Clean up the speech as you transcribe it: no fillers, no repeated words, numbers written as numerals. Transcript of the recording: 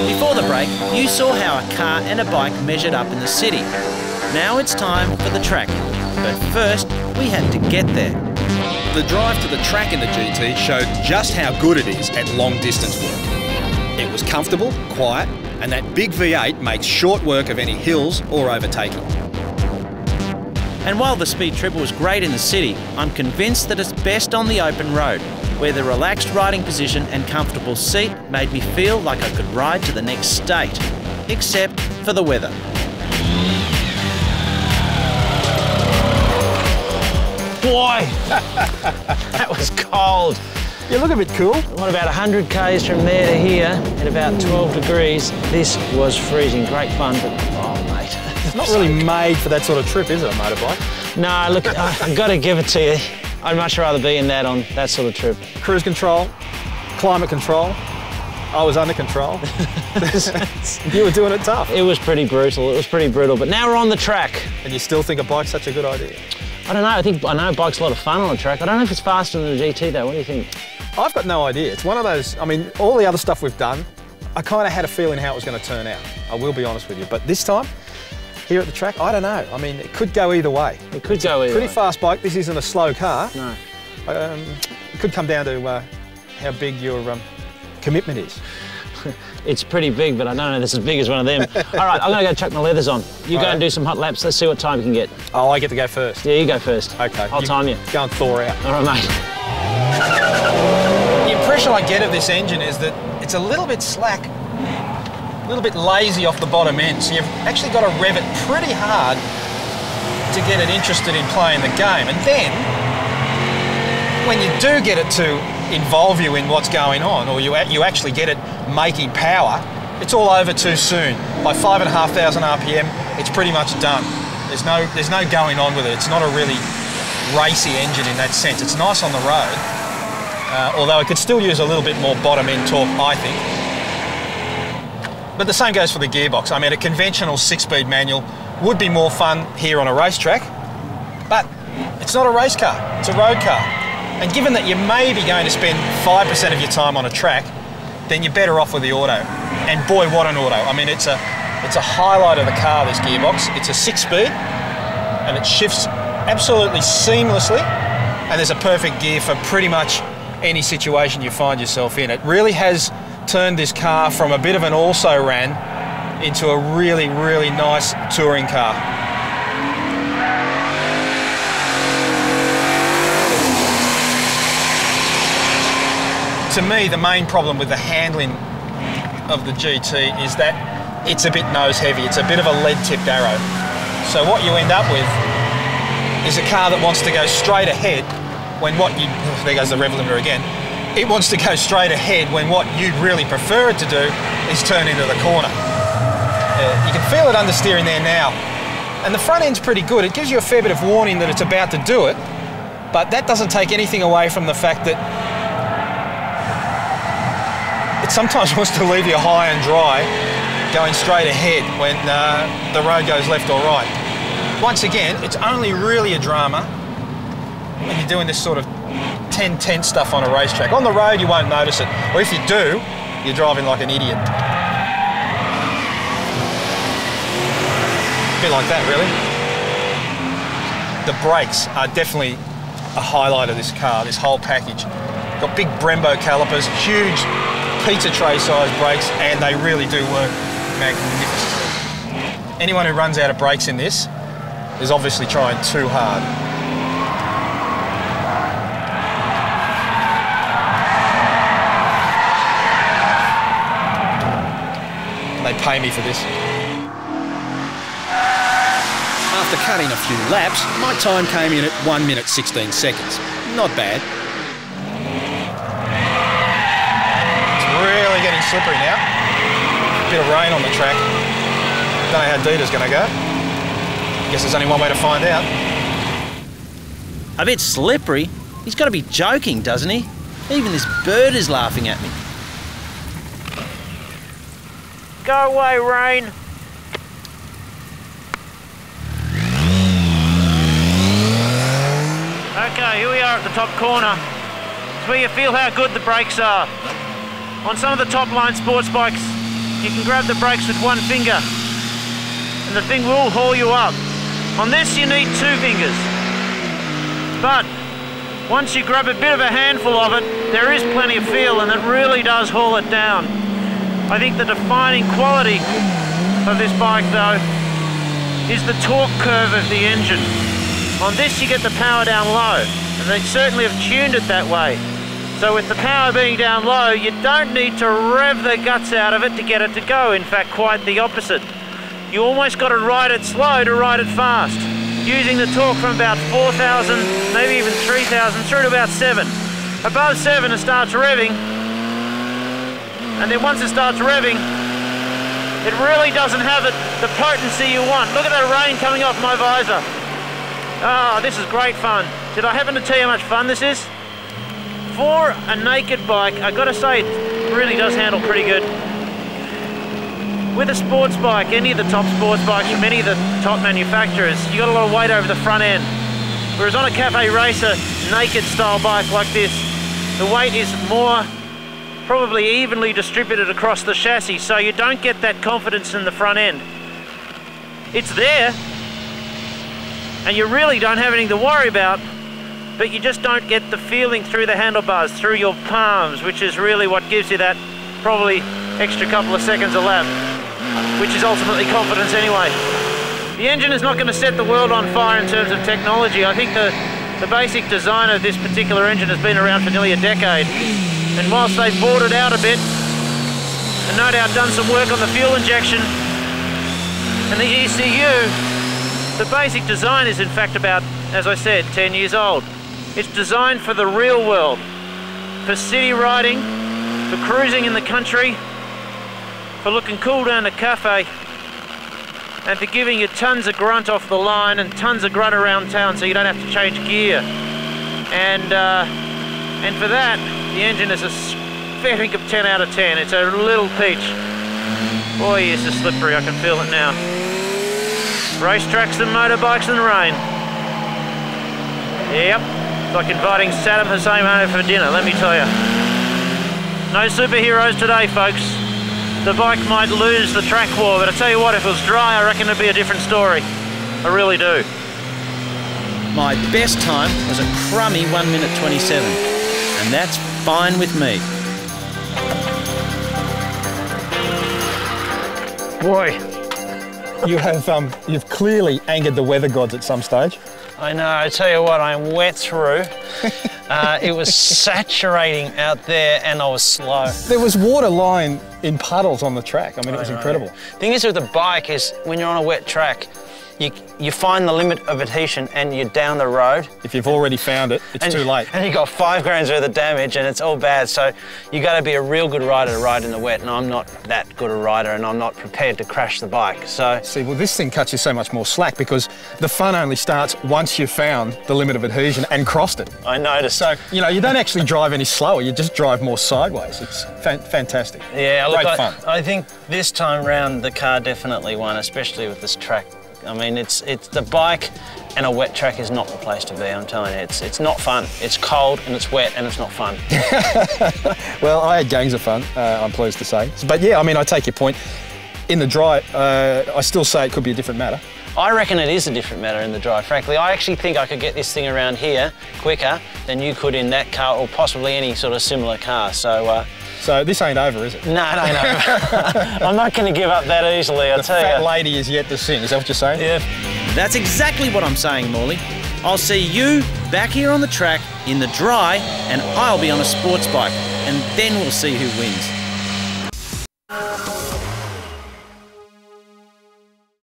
Before the break, you saw how a car and a bike measured up in the city. Now it's time for the track. But first, we had to get there. The drive to the track in the GT showed just how good it is at long distance work. It was comfortable, quiet, and that big V8 makes short work of any hills or overtaking. And while the Speed Triple was great in the city, I'm convinced that it's best on the open road, where the relaxed riding position and comfortable seat made me feel like I could ride to the next state, except for the weather. Boy, that was cold. You look a bit cool. What, about 100 k's from there to here at about 12 degrees. This was freezing. Great fun, but oh, mate. It's not really made for that sort of trip, is it, a motorbike? No, look, I've got to give it to you. I'd much rather be in that on that sort of trip. Cruise control, climate control. I was under control. You were doing it tough. It was pretty brutal. It was pretty brutal. But now we're on the track. And you still think a bike's such a good idea? I don't know. I know a bike's a lot of fun on the track. I don't know if it's faster than a GT though. What do you think? I've got no idea. It's one of those, I mean, all the other stuff we've done, I kind of had a feeling how it was going to turn out. I will be honest with you. But this time, here at the track, I don't know. I mean, it could go either way. It could go either way. Pretty fast bike. This isn't a slow car. No. It could come down to how big your commitment is. It's pretty big, but I don't know this is as big as one of them. All right, I'm going to go chuck my leathers on. You go and do some hot laps. Let's see what time you can get. Oh, I get to go first. Yeah, you go first. Okay. I'll time you. Go and thaw out. All right, mate. The impression I get of this engine is that it's a little bit slack, a little bit lazy off the bottom end. So you've actually got to rev it pretty hard to get it interested in playing the game. And then, when you do get it to involve you in what's going on, or you actually get it making power, it's all over too soon. By 5,500 RPM, it's pretty much done. There's no going on with it. It's not a really racy engine in that sense. It's nice on the road, although it could still use a little bit more bottom end torque, I think. But the same goes for the gearbox. I mean, a conventional 6-speed manual would be more fun here on a racetrack, but it's not a race car, it's a road car. And given that you may be going to spend 5% of your time on a track, then you're better off with the auto. And boy, what an auto. I mean, it's a highlight of the car, this gearbox. It's a 6-speed, and it shifts absolutely seamlessly, and there's a perfect gear for pretty much any situation you find yourself in. It really has turned this car from a bit of an also-ran into a really, really nice touring car. To me, the main problem with the handling of the GT is that it's a bit nose heavy. It's a bit of a lead-tipped arrow. So what you end up with is a car that wants to go straight ahead when there goes the rev limiter again. It wants to go straight ahead when what you'd really prefer it to do is turn into the corner. You can feel it understeering there now. And the front end's pretty good. It gives you a fair bit of warning that it's about to do it, but that doesn't take anything away from the fact that it sometimes wants to leave you high and dry going straight ahead when the road goes left or right. Once again, it's only really a drama when you're doing this sort of 10-10 stuff on a racetrack. On the road, you won't notice it. Or if you do, you're driving like an idiot. A bit like that, really. The brakes are definitely a highlight of this car, this whole package. Got big Brembo calipers, huge pizza tray size brakes, and they really do work magnificently. Anyone who runs out of brakes in this is obviously trying too hard. They pay me for this. After cutting a few laps, my time came in at 1 minute 16 seconds. Not bad. It's really getting slippery now. Bit of rain on the track. Don't know how Dieter's going to go. Guess there's only one way to find out. A bit slippery? He's got to be joking, doesn't he? Even this bird is laughing at me. Go away, rain. Okay, here we are at the top corner. It's where you feel how good the brakes are. On some of the top line sports bikes, you can grab the brakes with one finger and the thing will haul you up. On this you need two fingers. But once you grab a bit of a handful of it, there is plenty of feel and it really does haul it down. I think the defining quality of this bike though is the torque curve of the engine. On this you get the power down low, and they certainly have tuned it that way. So with the power being down low, you don't need to rev the guts out of it to get it to go. In fact, quite the opposite. You almost got to ride it slow to ride it fast, using the torque from about 4,000, maybe even 3,000, through to about 7. Above 7 it starts revving, and then once it starts revving, it really doesn't have the potency you want. Look at that rain coming off my visor. Ah, this is great fun. Did I happen to tell you how much fun this is? For a naked bike, I gotta say, it really does handle pretty good. With a sports bike, any of the top sports bikes from any of the top manufacturers, you got a lot of weight over the front end. Whereas on a cafe racer, naked style bike like this, the weight is more probably evenly distributed across the chassis, so you don't get that confidence in the front end. It's there, and you really don't have anything to worry about, but you just don't get the feeling through the handlebars, through your palms, which is really what gives you that probably extra couple of seconds a lap, which is ultimately confidence anyway. The engine is not going to set the world on fire in terms of technology. I think the basic design of this particular engine has been around for nearly a decade, and whilst they've bored it out a bit, and no doubt done some work on the fuel injection and the ECU, the basic design is in fact about, as I said, 10 years old. It's designed for the real world, for city riding, for cruising in the country, for looking cool down the cafe, and for giving you tons of grunt off the line and tons of grunt around town so you don't have to change gear. And for that, the engine is a sparing of 10 out of 10. It's a little peach. Boy, it's so slippery, I can feel it now. Racetracks and motorbikes and rain. Yep, it's like inviting Saddam Hussein home for dinner, let me tell you. No superheroes today, folks. The bike might lose the track war, but I tell you what, if it was dry, I reckon it'd be a different story. I really do. My best time was a crummy 1 minute 27, and that's fine with me. Boy, you've clearly angered the weather gods at some stage. I know, I tell you what, I'm wet through. It was saturating out there and I was slow. There was water lying in puddles on the track. I mean, it was incredible. The thing is with the bike is when you're on a wet track, you find the limit of adhesion and you're down the road. If you've already found it, it's too late. And you've got 5 grams worth of damage and it's all bad. So you got to be a real good rider to ride in the wet, and I'm not that good a rider and I'm not prepared to crash the bike. So see, well, this thing cuts you so much more slack because the fun only starts once you've found the limit of adhesion and crossed it. I noticed. So, you know, you don't actually drive any slower, you just drive more sideways. It's fantastic. Yeah, great fun. I think this time round the car definitely won, especially with this track. I mean, it's the bike and a wet track is not the place to be, I'm telling you. It's not fun. It's cold and it's wet and it's not fun. Well, I had gangs of fun, I'm pleased to say. But yeah, I mean, I take your point. In the dry, I still say it could be a different matter. I reckon it is a different matter in the dry, frankly. I actually think I could get this thing around here quicker than you could in that car or possibly any sort of similar car. So this ain't over, is it? No, it ain't over. I'm not going to give up that easily, I'll tell you. The fat lady is yet to sing, is that what you're saying? Yeah. That's exactly what I'm saying, Morley. I'll see you back here on the track in the dry, and I'll be on a sports bike, and then we'll see who wins.